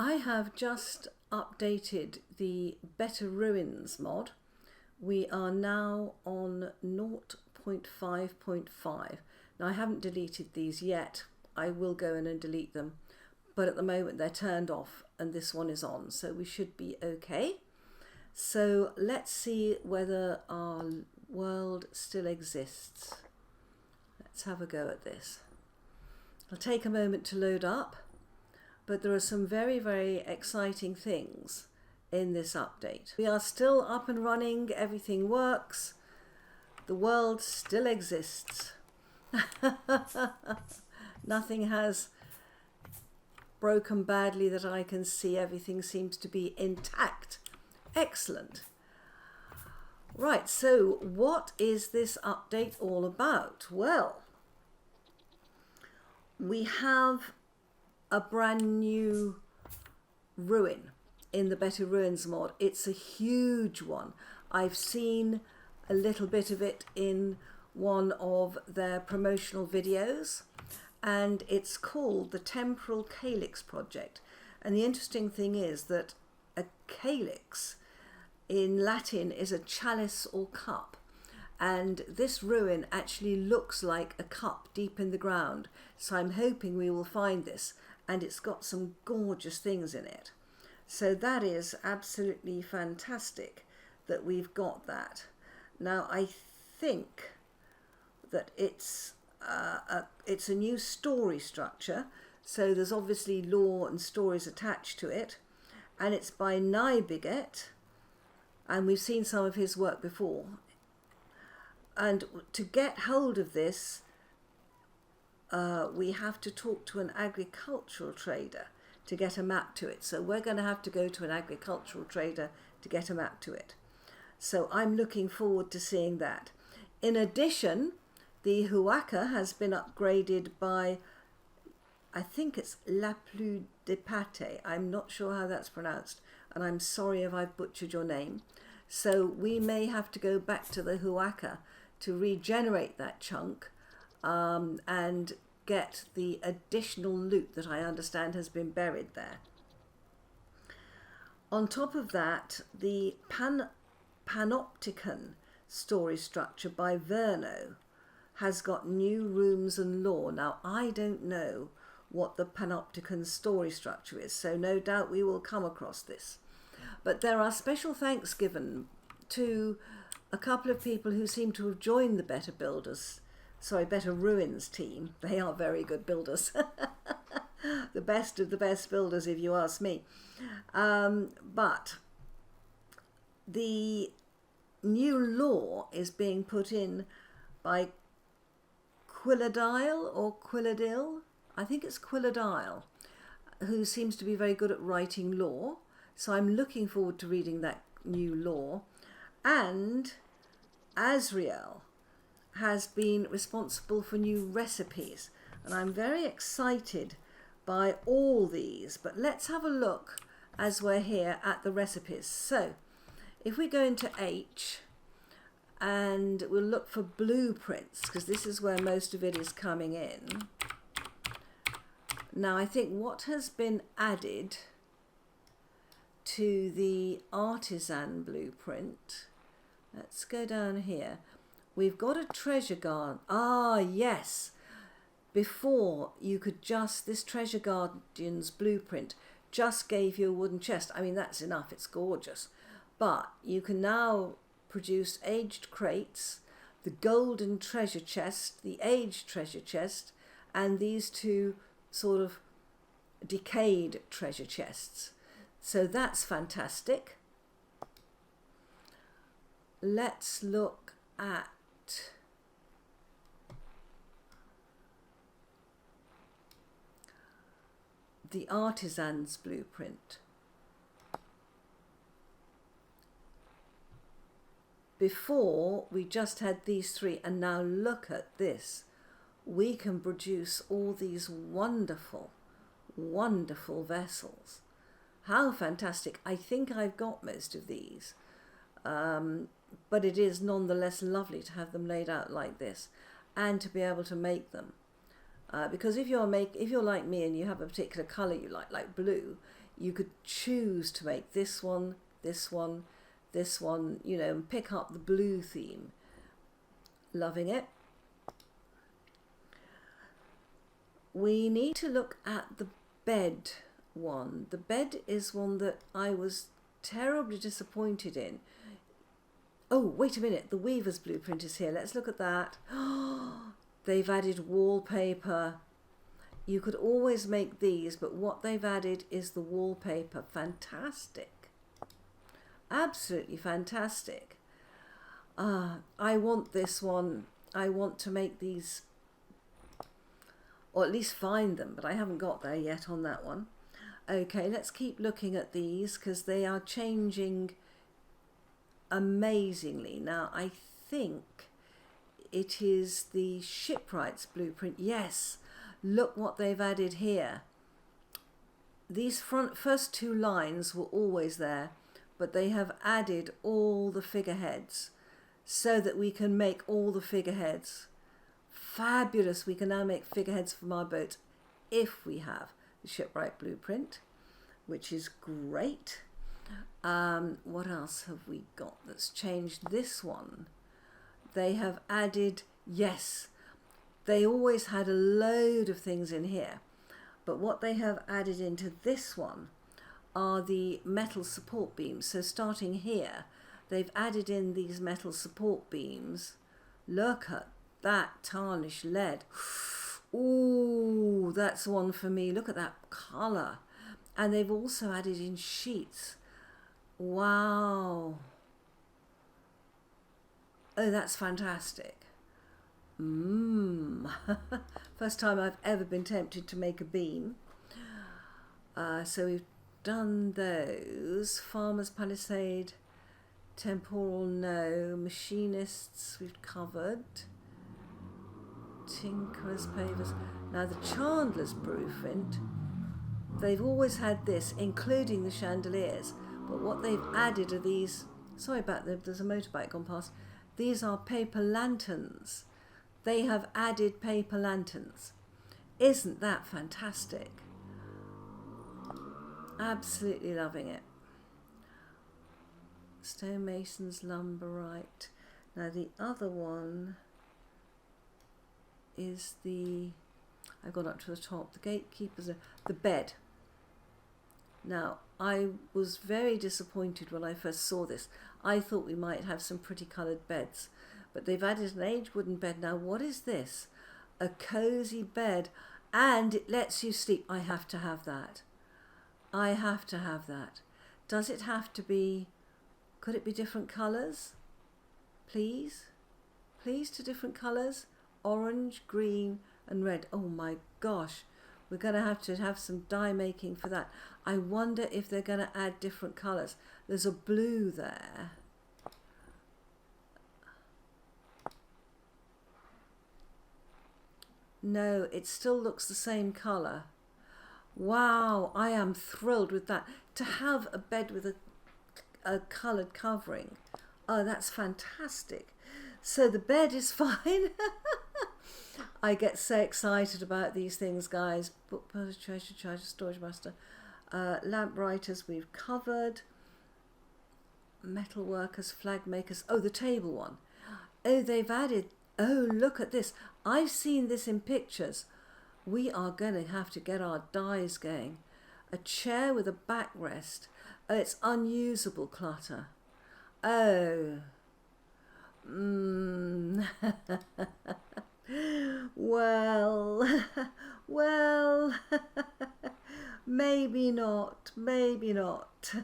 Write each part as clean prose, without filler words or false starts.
I have just updated the BetterRuins mod. We are now on 0.5.5. Now I haven't deleted these yet. I will go in and delete them, but at the moment they're turned off and this one is on, so we should be okay. So let's see whether our world still exists. Let's have a go at this. It'll take a moment to load up, but there are some very, very exciting things in this update. We are still up and running, everything works, the world still exists. Nothing has broken badly that I can see, everything seems to be intact. Excellent. Right, so what is this update all about? Well, we have a brand new ruin in the BetterRuins mod. It's a huge one. I've seen a little bit of it in one of their promotional videos, and it's called the Temporal Calyx Project. And the interesting thing is that a calyx in Latin is a chalice or cup, and this ruin actually looks like a cup deep in the ground, so I'm hoping we will find this, and it's got some gorgeous things in it. So that is absolutely fantastic that we've got that. Now I think that it's a new story structure, so there's obviously lore and stories attached to it, and it's by Nybiget, and we've seen some of his work before. And to get hold of this, we have to talk to an agricultural trader to get a map to it. So we're going to have to go to an agricultural trader to get a map to it. So I'm looking forward to seeing that. In addition, the Huaca has been upgraded by, I think it's La Plus de Pate. I'm not sure how that's pronounced, and I'm sorry if I've butchered your name. So we may have to go back to the Huaca to regenerate that chunk and get the additional loot that I understand has been buried there. On top of that, the Panopticon story structure by Verno has got new rooms and lore. Now I don't know what the Panopticon story structure is, so no doubt we will come across this. But there are special thanks given to a couple of people who seem to have joined the BetterRuins team. They are very good builders. The best of the best builders, if you ask me. But the new lore is being put in by Quilladile or Quilladil. I think it's Quilladile, who seems to be very good at writing lore. So I'm looking forward to reading that new lore. And Azriel has been responsible for new recipes, and I'm very excited by all these. But let's have a look as we're here at the recipes. So if we go into H and we'll look for blueprints, because this is where most of it is coming in. Now I think what has been added to the artisan blueprint, let's go down here. We've got a treasure garden. Ah, yes. Before you could just, this treasure guardian's blueprint just gave you a wooden chest. I mean, that's enough. It's gorgeous. But you can now produce aged crates, the golden treasure chest, the aged treasure chest, and these two sort of decayed treasure chests. So that's fantastic. Let's look at the artisan's blueprint. Before we just had these three, and now look at this. We can produce all these wonderful, wonderful vessels. How fantastic. I think I've got most of these. But it is nonetheless lovely to have them laid out like this and to be able to make them. Because if you're like me and you have a particular colour you like blue, you could choose to make this one, this one, this one, you know, and pick up the blue theme. Loving it. We need to look at the bed one. The bed is one that I was terribly disappointed in. Oh, wait a minute, the Weaver's blueprint is here. Let's look at that. They've added wallpaper. You could always make these, but what they've added is the wallpaper. Fantastic. Absolutely fantastic. I want this one. I want to make these, or at least find them, but I haven't got there yet on that one. Okay, let's keep looking at these because they are changing amazingly. Now, I think it is the Shipwright's blueprint. Yes, look what they've added here. These first two lines were always there, but they have added all the figureheads so that we can make all the figureheads. Fabulous. We can now make figureheads from our boat if we have the Shipwright blueprint, which is great. What else have we got that's changed this one? They have added, yes, they always had a load of things in here, but what they have added into this one are the metal support beams. So starting here, they've added in these metal support beams. Look at that tarnished lead. Ooh, that's one for me. Look at that colour. And they've also added in sheets. Wow. Oh, that's fantastic. First time I've ever been tempted to make a beam. So we've done those. Farmer's Palisade, Temporal, no. Machinists, we've covered. Tinkerers, Pavers. Now the Chandler's blueprint, they've always had this, including the chandeliers, but what they've added are these, sorry about that, there's a motorbike gone past. These are paper lanterns. They have added paper lanterns. Isn't that fantastic? Absolutely loving it. Stonemasons, Lumberite. Now the other one is the, I've gone up to the top, the Gatekeepers, the bed. Now, I was very disappointed when I first saw this. I thought we might have some pretty coloured beds, but they've added an aged wooden bed. Now, what is this? A cosy bed, and it lets you sleep. I have to have that. I have to have that. Does it have to be, could it be different colours? Please? Please, to different colours? Orange, green and red. Oh my gosh, we're going to have some dye making for that. I wonder if they're going to add different colours. There's a blue there. No, it still looks the same colour. Wow, I am thrilled with that. To have a bed with a coloured covering. Oh, that's fantastic. So the bed is fine. I get so excited about these things, guys. Book, treasure, storage master. Lamp writers we've covered. Metal workers, flag makers. Oh, the table one. Oh, they've added. Oh, look at this. I've seen this in pictures. We are going to have to get our dyes going. A chair with a backrest. Oh, it's unusable clutter. Oh. Well, well, maybe not, maybe not.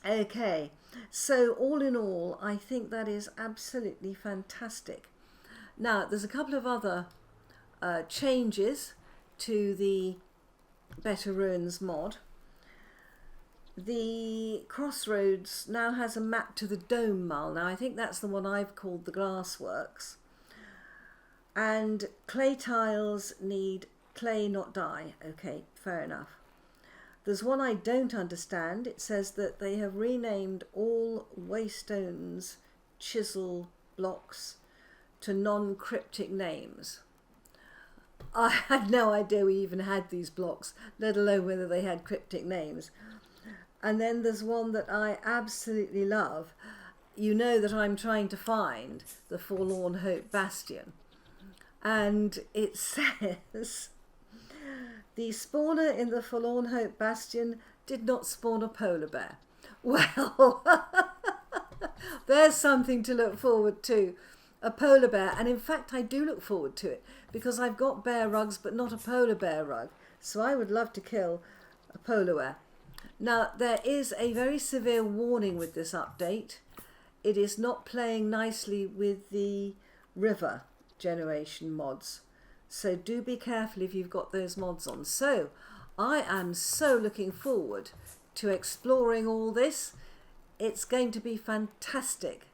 Okay, so all in all, I think that is absolutely fantastic. Now, there's a couple of other changes to the BetterRuins mod. The Crossroads now has a map to the Dome Mall. Now, I think that's the one I've called the Glassworks. And clay tiles need clay, not dye. Okay, fair enough. There's one I don't understand. It says that they have renamed all Waystone's chisel blocks to non-cryptic names. I had no idea we even had these blocks, let alone whether they had cryptic names. And then there's one that I absolutely love. You know that I'm trying to find the Forlorn Hope Bastion. And it says, the spawner in the Forlorn Hope Bastion did not spawn a polar bear. Well, there's something to look forward to. A polar bear. And in fact, I do look forward to it because I've got bear rugs, but not a polar bear rug. So I would love to kill a polar bear. Now, there is a very severe warning with this update. It is not playing nicely with the river generation mods. So do be careful if you've got those mods on. So I am so looking forward to exploring all this. It's going to be fantastic.